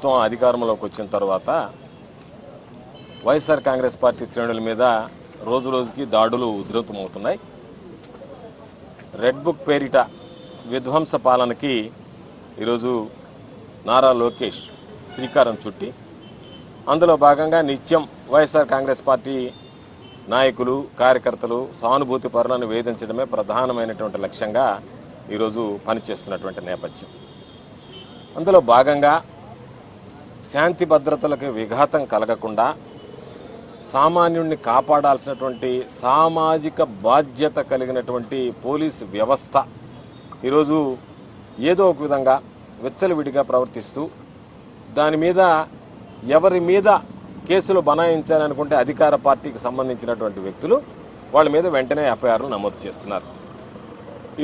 ప్రభుత్వం అధికారంలోకి వచ్చిన తర్వాత వైఎస్ఆర్ కాంగ్రెస్ పార్టీ శ్రేణుల మీద రోజు రోజుకి దాడులు ఉధృతమవుతున్నాయి. రెడ్ బుక్ పేరిట విధ్వంస పాలనకి ఈరోజు నారా లోకేష్ శ్రీకారం చుట్టి అందులో భాగంగా నిత్యం వైఎస్ఆర్ కాంగ్రెస్ పార్టీ నాయకులు కార్యకర్తలు సానుభూతి పరులను వేధించడమే ప్రధానమైనటువంటి లక్ష్యంగా ఈరోజు పనిచేస్తున్నటువంటి నేపథ్యం. అందులో భాగంగా శాంతి భద్రతలకు విఘాతం కలగకుండా సామాన్యుడిని కాపాడాల్సినటువంటి సామాజిక బాధ్యత కలిగినటువంటి పోలీసు వ్యవస్థ ఈరోజు ఏదో ఒక విధంగా విచ్చలవిడిగా ప్రవర్తిస్తూ దాని మీద ఎవరి మీద కేసులు బనాయించాలనుకుంటే అధికార పార్టీకి సంబంధించినటువంటి వ్యక్తులు వాళ్ళ మీద వెంటనే ఎఫ్ఐఆర్లు నమోదు చేస్తున్నారు.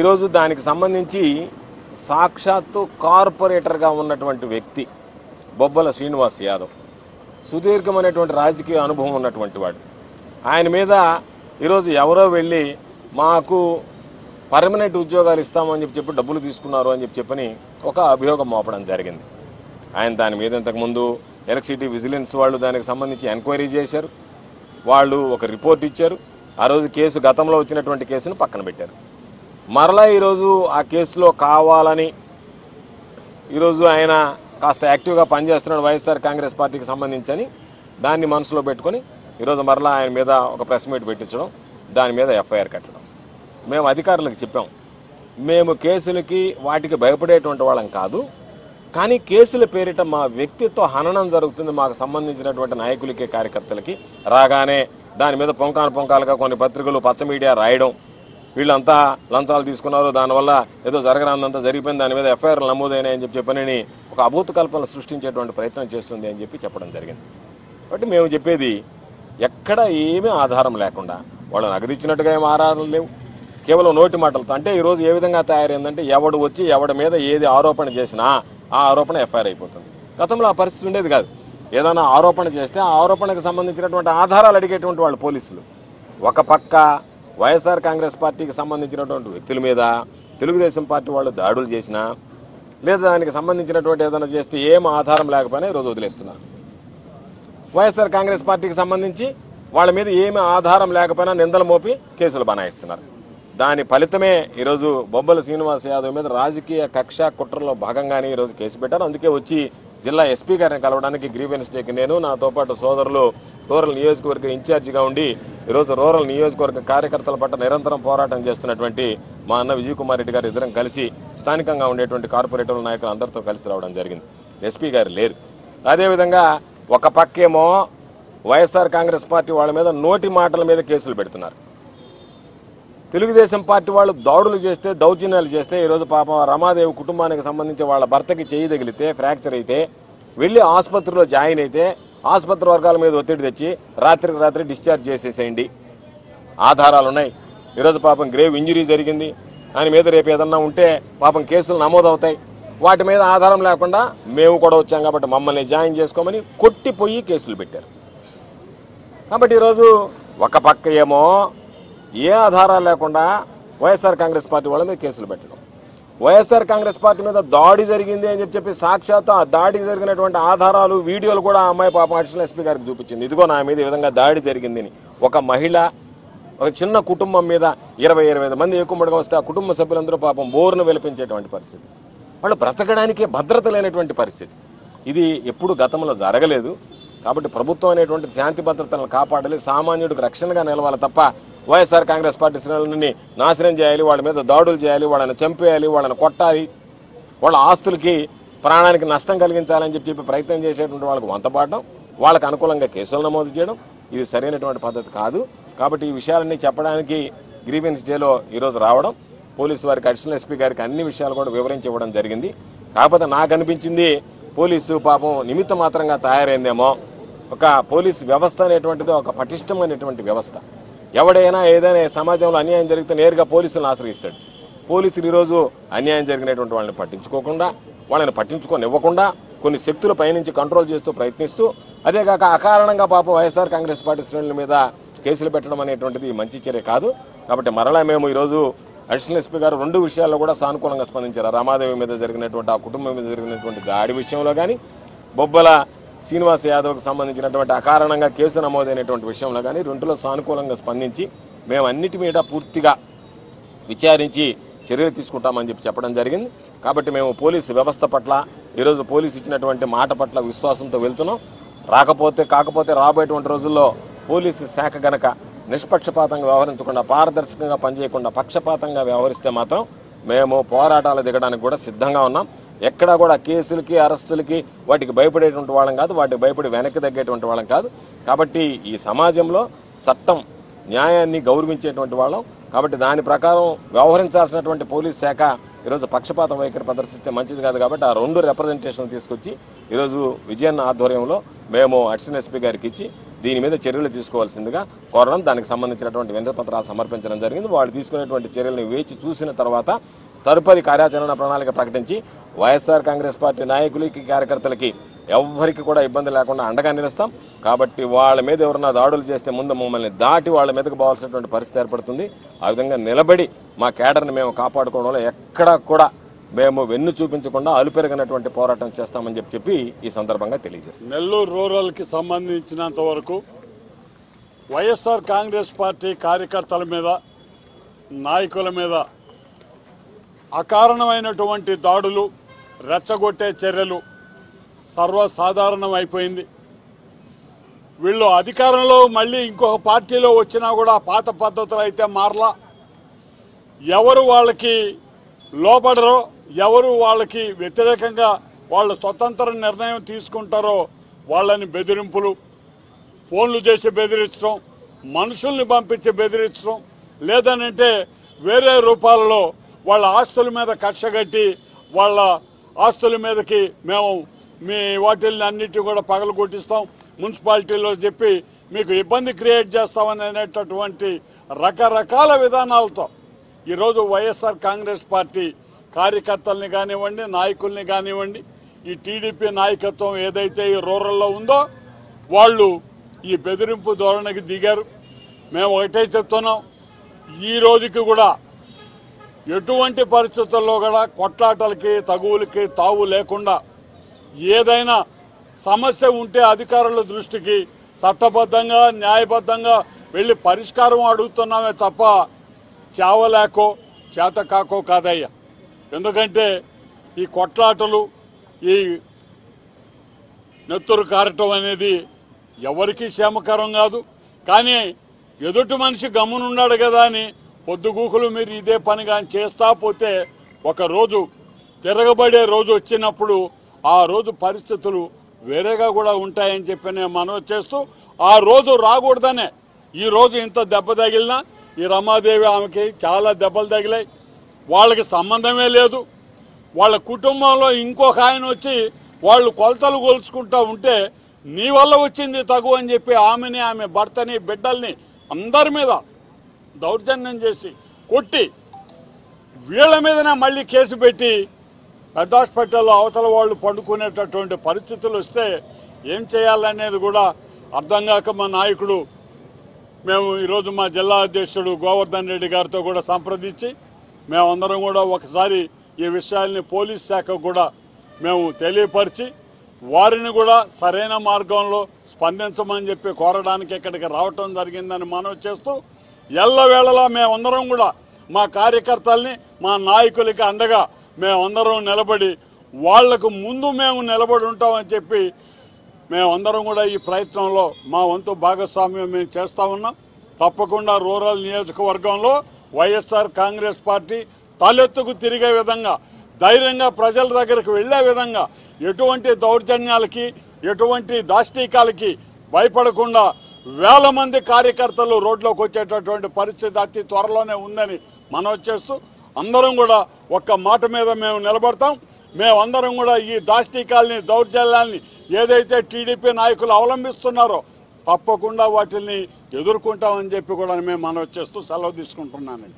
ఈరోజు దానికి సంబంధించి సాక్షాత్తు కార్పొరేటర్గా ఉన్నటువంటి వ్యక్తి బొబ్బల శ్రీనివాస్ యాదవ్, సుదీర్ఘమైనటువంటి రాజకీయ అనుభవం ఉన్నటువంటి వాడు, ఆయన మీద ఈరోజు ఎవరో వెళ్ళి మాకు పర్మనెంట్ ఉద్యోగాలు ఇస్తామని చెప్పి డబ్బులు తీసుకున్నారు అని చెప్పని ఒక అభియోగం మోపడం జరిగింది. ఆయన దాని మీద ఇంతకుముందు ఎలక్ట్రిసిటీ విజిలెన్స్ వాళ్ళు దానికి సంబంధించి ఎంక్వైరీ చేశారు. వాళ్ళు ఒక రిపోర్ట్ ఇచ్చారు. ఆ రోజు కేసు గతంలో వచ్చినటువంటి కేసును పక్కన పెట్టారు. మరలా ఈరోజు ఆ కేసులో కావాలని ఈరోజు ఆయన కాస్త యాక్టివ్గా పనిచేస్తున్నాడు వైఎస్ఆర్ కాంగ్రెస్ పార్టీకి సంబంధించని దాన్ని మనసులో పెట్టుకొని ఈరోజు మరలా ఆయన మీద ఒక ప్రెస్ మీట్ పెట్టించడం, దాని మీద ఎఫ్ఐఆర్ కట్టడం. మేము అధికారులకు చెప్పాం, మేము కేసులకి వాటికి భయపడేటువంటి వాళ్ళం కాదు, కానీ కేసుల పేరిట మా వ్యక్తిత్వ హననం జరుగుతుంది మాకు సంబంధించినటువంటి నాయకులకి కార్యకర్తలకి. రాగానే దాని మీద పొంకాలుగా కొన్ని పత్రికలు పచ్చ మీడియా రాయడం, వీళ్ళంతా లంచాలు తీసుకున్నారు, దానివల్ల ఏదో జరగరాందంతా జరిగిపోయింది, దాని మీద ఎఫ్ఐఆర్లు నమోదైనాయని చెప్పని ఒక అభూత కల్పన సృష్టించేటువంటి ప్రయత్నం చేస్తుంది అని చెప్పడం జరిగింది. కాబట్టి మేము చెప్పేది ఎక్కడ ఏమీ ఆధారం లేకుండా, వాళ్ళు నగదిచ్చినట్టుగా ఏం ఆధారాలు లేవు, కేవలం నోటి మాటలతో. అంటే ఈరోజు ఏ విధంగా తయారైందంటే ఎవడు వచ్చి ఎవడి మీద ఏది ఆరోపణ చేసినా ఆ ఆరోపణ ఎఫ్ఐఆర్ అయిపోతుంది. గతంలో ఆ పరిస్థితి ఉండేది కాదు. ఏదైనా ఆరోపణ చేస్తే ఆ ఆరోపణకు సంబంధించినటువంటి ఆధారాలు అడిగేటువంటి వాళ్ళు పోలీసులు. ఒక పక్క వైఎస్ఆర్ కాంగ్రెస్ పార్టీకి సంబంధించినటువంటి వ్యక్తుల మీద తెలుగుదేశం పార్టీ వాళ్ళు దాడులు చేసినా లేదా దానికి సంబంధించినటువంటి ఏదైనా చేస్తే ఏం ఆధారం లేకపోయినా ఈరోజు వదిలేస్తున్నారు. వైఎస్ఆర్ కాంగ్రెస్ పార్టీకి సంబంధించి వాళ్ళ మీద ఏమి ఆధారం లేకపోయినా నిందలు మోపి కేసులు బనాయిస్తున్నారు. దాని ఫలితమే ఈరోజు బొబ్బల శ్రీనివాస్ యాదవ్ మీద రాజకీయ కక్ష కుట్రలో భాగంగానే ఈరోజు కేసు పెట్టారు. అందుకే వచ్చి జిల్లా ఎస్పీ గారిని కలవడానికి గ్రీవెన్స్ డేకి నేను, నాతో పాటు సోదరులు రూరల్ నియోజకవర్గ ఇన్ఛార్జిగా ఉండి ఈరోజు రూరల్ నియోజకవర్గ కార్యకర్తల పట్ల నిరంతరం పోరాటం చేస్తున్నటువంటి మా అన్న విజయ్ కుమార్ రెడ్డి గారు ఇద్దరం కలిసి స్థానికంగా ఉండేటువంటి కార్పొరేటర్ నాయకులు అందరితో కలిసి రావడం జరిగింది. ఎస్పీ గారు లేరు. అదేవిధంగా ఒక పక్కేమో వైఎస్ఆర్ కాంగ్రెస్ పార్టీ వాళ్ళ మీద నోటి మాటల మీద కేసులు పెడుతున్నారు. తెలుగుదేశం పార్టీ వాళ్ళు దాడులు చేస్తే దౌర్జన్యాలు చేస్తే ఈరోజు పాపం రమాదేవి కుటుంబానికి సంబంధించి వాళ్ళ భర్తకి చేయి తగిలితే ఫ్రాక్చర్ అయితే వెళ్ళి ఆసుపత్రిలో జాయిన్ అయితే ఆసుపత్రి వర్గాల మీద ఒత్తిడి తెచ్చి రాత్రికి రాత్రి డిశ్చార్జ్ చేసేసేయండి, ఆధారాలు ఉన్నాయి. ఈరోజు పాపం గ్రేవ్ ఇంజరీ జరిగింది, ఆయన మీద రేపు ఏదన్నా ఉంటే పాపం కేసులు నమోదవుతాయి. వాటి మీద ఆధారం లేకుండా మేము కూడా వచ్చాం కాబట్టి మమ్మల్ని జాయిన్ చేసుకోమని కొట్టిపోయి కేసులు పెట్టారు. కాబట్టి ఈరోజు ఒక పక్క ఏమో ఏ ఆధారాలు లేకుండా వైఎస్ఆర్ కాంగ్రెస్ పార్టీ వాళ్ళ మీద కేసులు పెట్టడం, వైఎస్ఆర్ కాంగ్రెస్ పార్టీ మీద దాడి జరిగింది అని చెప్పి సాక్షాత్తు ఆ దాడికి జరిగినటువంటి ఆధారాలు వీడియోలు కూడా ఆ అమ్మాయి పాపం అడిషనల్ ఎస్పీ గారికి చూపించింది. ఇదిగో నా మీద ఈ విధంగా దాడి జరిగింది అని. ఒక మహిళ ఒక చిన్న కుటుంబం మీద 20-25 మంది ఎక్కువగా వస్తే ఆ కుటుంబ సభ్యులందరూ పాపం బోరును వెలిపించేటువంటి పరిస్థితి, వాళ్ళు బ్రతకడానికి భద్రత లేనటువంటి పరిస్థితి. ఇది ఎప్పుడు గతంలో జరగలేదు. కాబట్టి ప్రభుత్వం అనేటువంటి శాంతి భద్రతలను కాపాడాలి, సామాన్యుడికి రక్షణగా నిలవాలి తప్ప వైఎస్ఆర్ కాంగ్రెస్ పార్టీ శ్రేణులని నాశనం చేయాలి, వాళ్ళ మీద దాడులు చేయాలి, వాళ్ళని చంపేయాలి, వాళ్ళని కొట్టాలి, వాళ్ళ ఆస్తులకి ప్రాణానికి నష్టం కలిగించాలని చెప్పి ప్రయత్నం చేసేటువంటి వాళ్ళకు వంతపాడడం, వాళ్ళకు అనుకూలంగా కేసులు నమోదు చేయడం ఇది సరైనటువంటి పద్ధతి కాదు. కాబట్టి ఈ విషయాలన్నీ చెప్పడానికి గ్రీవెన్స్ డేలో ఈరోజు రావడం, పోలీసు వారికి అడిషనల్ ఎస్పీ గారికి అన్ని విషయాలు కూడా వివరించి ఇవ్వడం జరిగింది. కాకపోతే నాకు అనిపించింది పోలీసు పాపం నిమిత్త మాత్రంగా తయారైందేమో. ఒక పోలీసు వ్యవస్థ అనేటువంటిది ఒక పటిష్టమైనటువంటి వ్యవస్థ. ఎవడైనా ఏదైనా సమాజంలో అన్యాయం జరిగితే నేరుగా పోలీసులను ఆశ్రయిస్తాడు. పోలీసులు ఈరోజు అన్యాయం జరిగినటువంటి వాళ్ళని పట్టించుకోకుండా, వాళ్ళని పట్టించుకోనివ్వకుండా కొన్ని శక్తులు పైనుంచి కంట్రోల్ చేస్తూ ప్రయత్నిస్తూ, అదేగాక అకారణంగా పాపం వైఎస్ఆర్ కాంగ్రెస్ పార్టీ శ్రేణుల మీద కేసులు పెట్టడం అనేటువంటిది మంచి చర్య కాదు. కాబట్టి మరలా మేము ఈరోజు అడిషనల్ ఎస్పీ గారు 2 విషయాల్లో కూడా సానుకూలంగా స్పందించారు. రమాదేవి మీద జరిగినటువంటి ఆ కుటుంబం మీద జరిగినటువంటి దాడి విషయంలో కానీ, బొబ్బల శ్రీనివాస్ యాదవ్కి సంబంధించినటువంటి అకారణంగా కేసు నమోదైనటువంటి విషయంలో కానీ రెండులో సానుకూలంగా స్పందించి మేము అన్నిటి మీద పూర్తిగా విచారించి చర్యలు తీసుకుంటామని చెప్పడం జరిగింది. కాబట్టి మేము పోలీసు వ్యవస్థ పట్ల ఈరోజు పోలీసు ఇచ్చినటువంటి మాట పట్ల విశ్వాసంతో వెళ్తున్నాం. కాకపోతే రాబోయేటువంటి రోజుల్లో పోలీసు శాఖ గనక నిష్పక్షపాతంగా వ్యవహరించకుండా, పారదర్శకంగా పనిచేయకుండా పక్షపాతంగా వ్యవహరిస్తే మాత్రం మేము పోరాటాలు దిగడానికి కూడా సిద్ధంగా ఉన్నాం. ఎక్కడా కూడా కేసులకి, అరెస్టులకి వాటికి భయపడేటువంటి వాళ్ళం కాదు, వాటికి భయపడి వెనక్కి తగ్గేటువంటి వాళ్ళం కాదు. కాబట్టి ఈ సమాజంలో చట్టం న్యాయాన్ని గౌరవించేటువంటి వాళ్ళం. కాబట్టి దాని ప్రకారం వ్యవహరించాల్సినటువంటి పోలీస్ శాఖ ఈరోజు పక్షపాత వైఖరి ప్రదర్శిస్తే మంచిది కాదు. కాబట్టి ఆ రెండు రిప్రజెంటేషన్ తీసుకొచ్చి ఈరోజు విజయన్న ఆధ్వర్యంలో మేము అడిషనల్ ఎస్పీ గారికి ఇచ్చి దీని మీద చర్యలు తీసుకోవాల్సిందిగా కోరడం, దానికి సంబంధించినటువంటి వినతి పత్రాలు సమర్పించడం జరిగింది. వాళ్ళు తీసుకునేటువంటి చర్యలను వేచి చూసిన తర్వాత తదుపరి కార్యాచరణ ప్రణాళిక ప్రకటించి వైఎస్ఆర్ కాంగ్రెస్ పార్టీ నాయకులకి, కార్యకర్తలకి ఎవ్వరికి కూడా ఇబ్బంది లేకుండా అండగా నిలుస్తాం. కాబట్టి వాళ్ళ మీద ఎవరన్నా దాడులు చేస్తే ముందు మమ్మల్ని దాటి వాళ్ళ మీదకు పోవాల్సినటువంటి పరిస్థితి ఏర్పడుతుంది. ఆ విధంగా నిలబడి మా కేడర్ని మేము కాపాడుకోవడంలో ఎక్కడా కూడా మేము వెన్ను చూపించకుండా అలుపెరగనటువంటి పోరాటం చేస్తామని చెప్పి ఈ సందర్భంగా తెలియజేశారు. నెల్లూరు రూరల్కి సంబంధించినంత వరకు వైఎస్ఆర్ కాంగ్రెస్ పార్టీ కార్యకర్తల మీద, నాయకుల మీద అకారణమైనటువంటి దాడులు, రెచ్చగొట్టే చర్యలు సర్వసాధారణం అయిపోయింది. వీళ్ళు అధికారంలో మళ్ళీ ఇంకొక పార్టీలో వచ్చినా కూడా పాత పద్ధతులు అయితే మారలా. ఎవరు వాళ్ళకి లోబడరో, ఎవరు వాళ్ళకి వ్యతిరేకంగా వాళ్ళు స్వతంత్ర నిర్ణయం తీసుకుంటారో వాళ్ళని బెదిరింపులు, ఫోన్లు చేసి బెదిరించడం, మనుషుల్ని పంపించి బెదిరించడం, లేదనంటే వేరే రూపాలలో వాళ్ళ ఆస్తుల మీద కక్ష కట్టి వాళ్ళ ఆస్తుల మీదకి మేము మీ వాటిల్ని అన్నిటి కూడా పగలగొట్టిస్తాం, మున్సిపాలిటీలో చెప్పి మీకు ఇబ్బంది క్రియేట్ చేస్తామని అనేటటువంటి రకరకాల విధానాలతో ఈరోజు వైఎస్ఆర్ కాంగ్రెస్ పార్టీ కార్యకర్తల్ని కానివ్వండి, నాయకుల్ని కానివ్వండి, ఈ టీడీపీ నాయకత్వం ఏదైతే ఈ రూరల్లో ఉందో వాళ్ళు ఈ బెదిరింపు ధోరణికి దిగారు. మేము ఒకటే చెప్తున్నాం, ఈ రోజుకి కూడా ఎటువంటి పరిస్థితుల్లో కూడా కొట్లాటలకి, తగువులకి తావు లేకుండా ఏదైనా సమస్య ఉంటే అధికారుల దృష్టికి చట్టబద్ధంగా, న్యాయబద్ధంగా వెళ్ళి పరిష్కారం అడుగుతున్నామే తప్ప చావలేకో చేతకాకో కాదయ్యా. ఎందుకంటే ఈ కొట్లాటలు, ఈ నెత్తురు కారటం అనేది ఎవరికీ క్షేమకరం కాదు. కానీ ఎదుటి మనిషి గమ్మునున్నాడు కదా అని పొద్దుగూకులు మీరు ఇదే పని కానీ చేస్తా పోతే ఒకరోజు తిరగబడే రోజు వచ్చినప్పుడు ఆ రోజు పరిస్థితులు వేరేగా కూడా ఉంటాయని చెప్పి నేను మనవి చేస్తూ, ఆ రోజు రాకూడదనే ఈరోజు ఇంత దెబ్బ తగిలినా ఈ రమాదేవి ఆమెకి చాలా దెబ్బలు తగిలాయి. వాళ్ళకి సంబంధమే లేదు. వాళ్ళ కుటుంబంలో ఇంకొక ఆయన వచ్చి వాళ్ళు కొలతలు కొలుచుకుంటూ ఉంటే నీ వల్ల వచ్చింది తగు అని చెప్పి ఆమెని, ఆమె భర్తని, బిడ్డల్ని అందరి మీద దౌర్జన్యం చేసి కొట్టి వీళ్ళ మీదనే మళ్ళీ కేసు పెట్టి పెద్ద హాస్పిటల్లో అవతల వాళ్ళు పండుకునేటటువంటి పరిస్థితులు వస్తే ఏం చేయాలనేది కూడా అర్థం కాక మా నాయకుడు, మేము ఈరోజు మా జిల్లా అధ్యక్షుడు గోవర్ధన్ రెడ్డి గారితో కూడా సంప్రదించి మేమందరం కూడా ఒకసారి ఈ విషయాల్ని పోలీస్ శాఖకు కూడా మేము తెలియపరిచి వారిని కూడా సరైన మార్గంలో స్పందించమని చెప్పి కోరడానికి ఇక్కడికి రావటం జరిగిందని మనవి చేస్తూ, ఎల్లవేళలా మేమందరం కూడా మా కార్యకర్తల్ని, మా నాయకులకి అండగా మేమందరం నిలబడి వాళ్లకు ముందు మేము నిలబడి ఉంటామని చెప్పి మేమందరం కూడా ఈ ప్రయత్నంలో మా వంతు భాగస్వామ్యం మేము చేస్తూ ఉన్నాం. తప్పకుండా రూరల్ నియోజకవర్గంలో వైఎస్ఆర్ కాంగ్రెస్ పార్టీ తలెత్తుకు తిరిగే విధంగా, ధైర్యంగా ప్రజల దగ్గరకు వెళ్లే విధంగా, ఎటువంటి దౌర్జన్యాలకి, ఎటువంటి దాష్టీకాలకి భయపడకుండా వేల మంది కార్యకర్తలు రోడ్లోకి వచ్చేటటువంటి పరిస్థితి అతి త్వరలోనే ఉందని మనవి చేస్తూ, అందరం కూడా ఒక్క మాట మీద మేము నిలబడతాం. మేమందరం కూడా ఈ దాష్టీకాల్ని, దౌర్జన్యాల్ని ఏదైతే టీడీపీ నాయకులు అవలంబిస్తున్నారో తప్పకుండా వాటిని ఎదుర్కొంటామని చెప్పి కూడా మేము మనవి చేస్తూ సెలవు తీసుకుంటున్నానండి.